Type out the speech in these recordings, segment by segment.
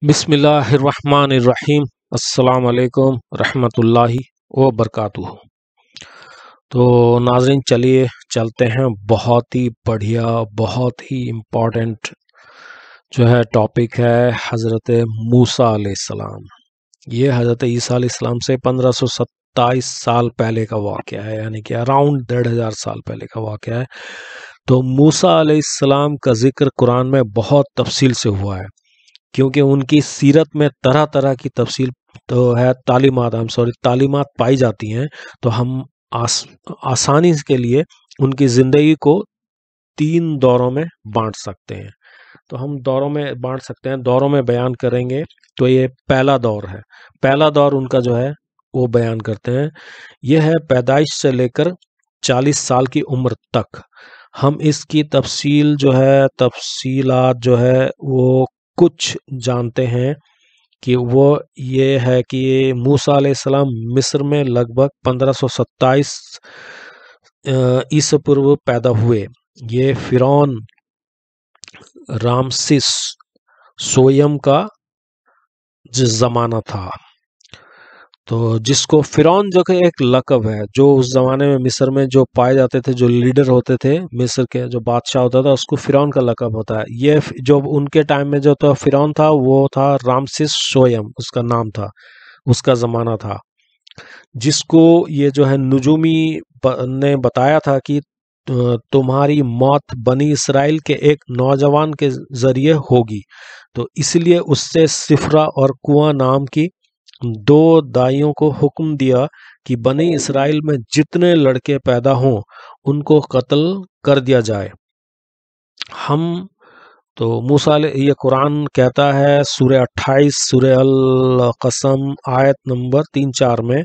बिस्मिल्लाहिर्रहमानिर्रहीम। अस्सलाम वालेकुम रहमतुल्लाहि व बरकातुहू। तो नाज़रीन, चलिए चलते हैं। बहुत ही बढ़िया, बहुत ही इम्पोर्टेंट जो है टॉपिक है हज़रत मूसा अलैहिस्सलाम। ये हज़रत ईसा अलैहिस्सलाम से 1527 साल पहले का वाक़या है, यानी कि अराउंड 1500 साल पहले का वाक़या है। तो मूसा अलैहिस्सलाम का ज़िक्र कुरान में बहुत तफसील से हुआ है, क्योंकि उनकी सीरत में तरह तरह की तफसील तो है, तालीमात पाई जाती हैं। तो हम आसानी के लिए उनकी ज़िंदगी को 3 दौरों में बांट सकते हैं। तो हम दौरों में बांट सकते हैं, दौरों में बयान करेंगे। तो ये पहला दौर है। पहला दौर उनका जो है वो बयान करते हैं। यह है पैदाइश से लेकर 40 साल की उम्र तक। हम इसकी तफसीलात जो है वो कुछ जानते हैं कि वो ये है कि मूसा अलैहिस्सलाम मिस्र में लगभग 1527 ईसा पूर्व पैदा हुए। ये फिरौन रामसिस सोयम का ज़माना था। तो जिसको फिरौन जो कि एक लक़ब है, जो उस ज़माने में मिस्र में जो पाए जाते थे, जो लीडर होते थे, मिस्र के जो बादशाह होता था, उसको फिरौन का लक़ब होता है। ये जो उनके टाइम में जो था फिरौन था, वो था रामसिस सोयम, उसका नाम था, उसका ज़माना था। जिसको ये जो है नुजूमी ने बताया था कि तुम्हारी मौत बनी इसराइल के एक नौजवान के ज़रिए होगी। तो इसलिए उससे सिफरा और कुआं नाम की 2 दाइयों को हुक्म दिया कि बनी इसराइल में जितने लड़के पैदा हों उनको कत्ल कर दिया जाए। हम तो ये कुरान कहता है सूरह 28 सूरह अल कसम आयत नंबर 3-4 में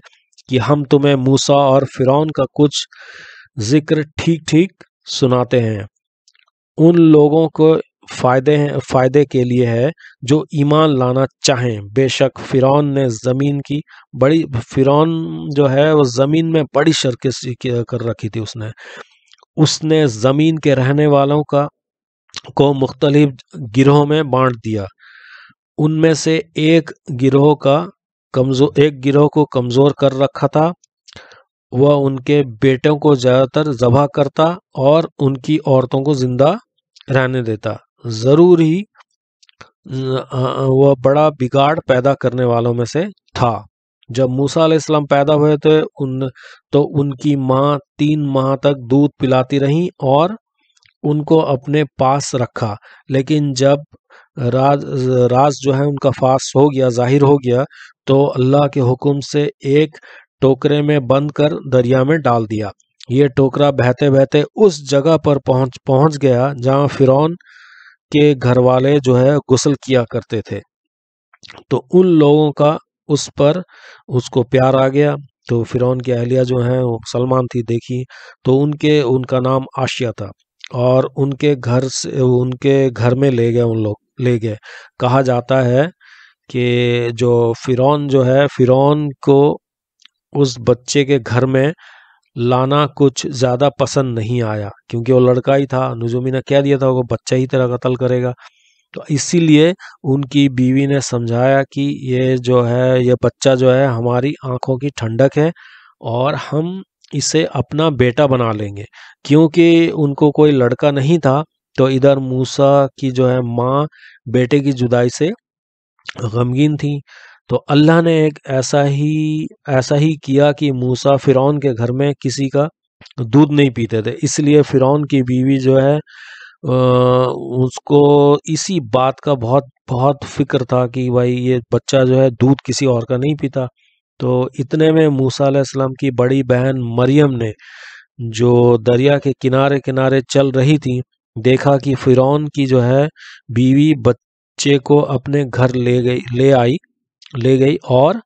कि हम तुम्हें मूसा और फिरौन का कुछ जिक्र ठीक ठीक सुनाते हैं। उन लोगों को फायदे के लिए है जो ईमान लाना चाहें। बेशक फिरौन जो है वो ज़मीन में बड़ी शर्कशी कर रखी थी। उसने ज़मीन के रहने वालों को मुख्तलिफ गिरोह में बांट दिया। उनमें से एक गिरोह को कमज़ोर कर रखा था। वह उनके बेटों को ज़्यादातर ज़बह करता और उनकी औरतों को जिंदा रहने देता। ज़रूर ही वह बड़ा बिगाड़ पैदा करने वालों में से था। जब मूसा अलैहिस्सलाम पैदा हुए तो उनकी माँ 3 माह तक दूध पिलाती रहीं और उनको अपने पास रखा। लेकिन जब राज जो है उनका फाश हो गया, जाहिर हो गया, तो अल्लाह के हुक्म से एक टोकरे में बंद कर दरिया में डाल दिया। ये टोकरा बहते बहते उस जगह पर पहुंच गया जहां फिरौन के घर वाले जो है गुस्ल किया करते थे। तो उन लोगों का उसको प्यार आ गया। तो फिरौन की अहलिया जो है वो मुसलमान थी, देखी। तो उनका नाम आशिया था और उनके घर में ले गए। कहा जाता है कि फिरौन को उस बच्चे के घर में लाना कुछ ज्यादा पसंद नहीं आया, क्योंकि वो लड़का ही था। नुजूमी ने कह दिया था वो बच्चा ही तेरा कत्ल करेगा। तो इसीलिए उनकी बीवी ने समझाया कि ये बच्चा जो है हमारी आंखों की ठंडक है और हम इसे अपना बेटा बना लेंगे। क्योंकि उनको कोई लड़का नहीं था, तो इधर मूसा की जो है माँ बेटे की जुदाई से गमगीन थी। तो अल्लाह ने एक ऐसा ही किया कि मूसा फिरौन के घर में किसी का दूध नहीं पीते थे। इसलिए फिरौन की बीवी जो है उसको इसी बात का बहुत बहुत फिक्र था कि भाई ये बच्चा जो है दूध किसी और का नहीं पीता। तो इतने में मूसा अलैहिस्सलाम की बड़ी बहन मरियम ने, जो दरिया के किनारे किनारे चल रही थी, देखा कि फिरौन की जो है बीवी बच्चे को अपने घर ले गई और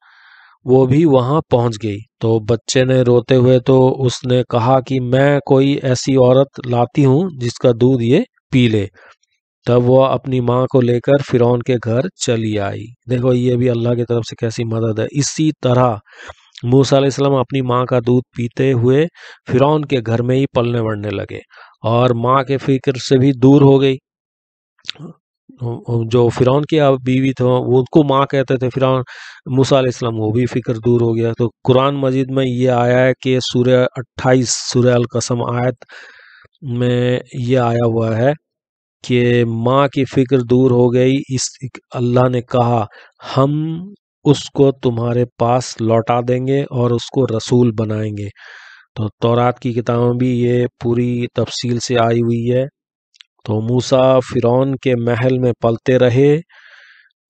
वो भी वहां पहुंच गई। तो बच्चे ने रोते हुए तो उसने कहा कि मैं कोई ऐसी औरत लाती हूँ जिसका दूध ये पी ले। तब वो अपनी माँ को लेकर फिरौन के घर चली आई। देखो, ये भी अल्लाह की तरफ से कैसी मदद है। इसी तरह मूसा अलैहिस्सलाम अपनी माँ का दूध पीते हुए फिरौन के घर में ही पलने बढ़ने लगे और माँ के फिक्र से भी दूर हो गई। जो फिरौन की बीवी थे वो उनको माँ कहते थे फिरौन, मूसा अलैहिस्सलाम, वो भी फिक्र दूर हो गया। तो कुरान मजीद में ये आया है कि सूरह 28 सूरह अल कसम आयत में ये आया हुआ है कि माँ की फिक्र दूर हो गई। इस अल्लाह ने कहा हम उसको तुम्हारे पास लौटा देंगे और उसको रसूल बनाएंगे। तो तौरात की किताब में भी ये पूरी तफसील से आई हुई है। तो मूसा फिरौन के महल में पलते रहे,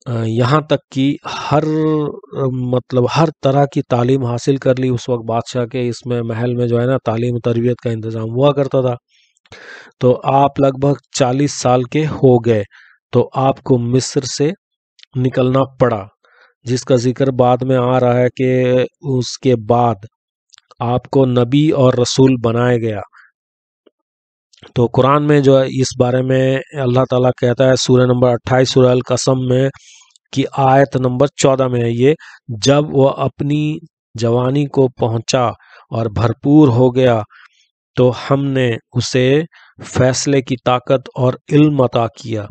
यहाँ तक कि मतलब हर तरह की तालीम हासिल कर ली। उस वक्त बादशाह के इसमें महल में जो है ना तालीम तरबियत का इंतज़ाम हुआ करता था। तो आप लगभग 40 साल के हो गए तो आपको मिस्र से निकलना पड़ा, जिसका जिक्र बाद में आ रहा है कि उसके बाद आपको नबी और रसूल बनाया गया। तो कुरान में जो है इस बारे में अल्लाह ताला कहता है सूरह नंबर 28 सूरह अल कसम में कि आयत नंबर 14 में है ये, जब वह अपनी जवानी को पहुंचा और भरपूर हो गया तो हमने उसे फैसले की ताकत और इल्म अता किया,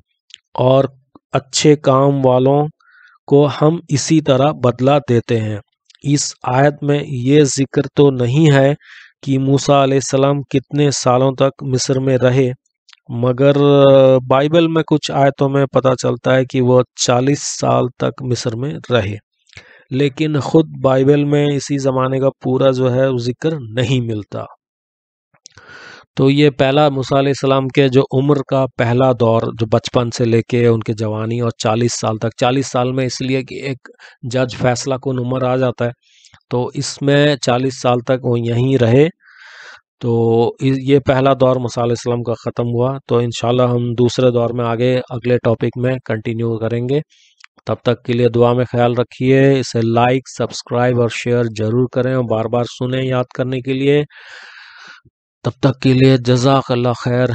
और अच्छे काम वालों को हम इसी तरह बदला देते हैं। इस आयत में ये जिक्र तो नहीं है कि मूसा अलैहिस्सलाम कितने सालों तक मिस्र में रहे, मगर बाइबल में कुछ आयतों में पता चलता है कि वो 40 साल तक मिस्र में रहे, लेकिन खुद बाइबल में इसी ज़माने का पूरा जो है जिक्र नहीं मिलता। तो ये पहला मूसा अलैहिस्सलाम के जो उम्र का पहला दौर, जो बचपन से लेके उनके जवानी और 40 साल तक, 40 साल में इसलिए कि एक जज फैसला कुन उम्र आ जाता है, तो इसमें 40 साल तक वो यहीं रहे। तो ये पहला दौर मूसा अलैहिस्सलाम का ख़त्म हुआ। तो इंशाल्लाह हम दूसरे दौर में आगे अगले टॉपिक में कंटिन्यू करेंगे। तब तक के लिए दुआ में ख्याल रखिए। इसे लाइक, सब्सक्राइब और शेयर ज़रूर करें और बार बार सुने याद करने के लिए। तब तक के लिए जज़ाकल्लाह खैर।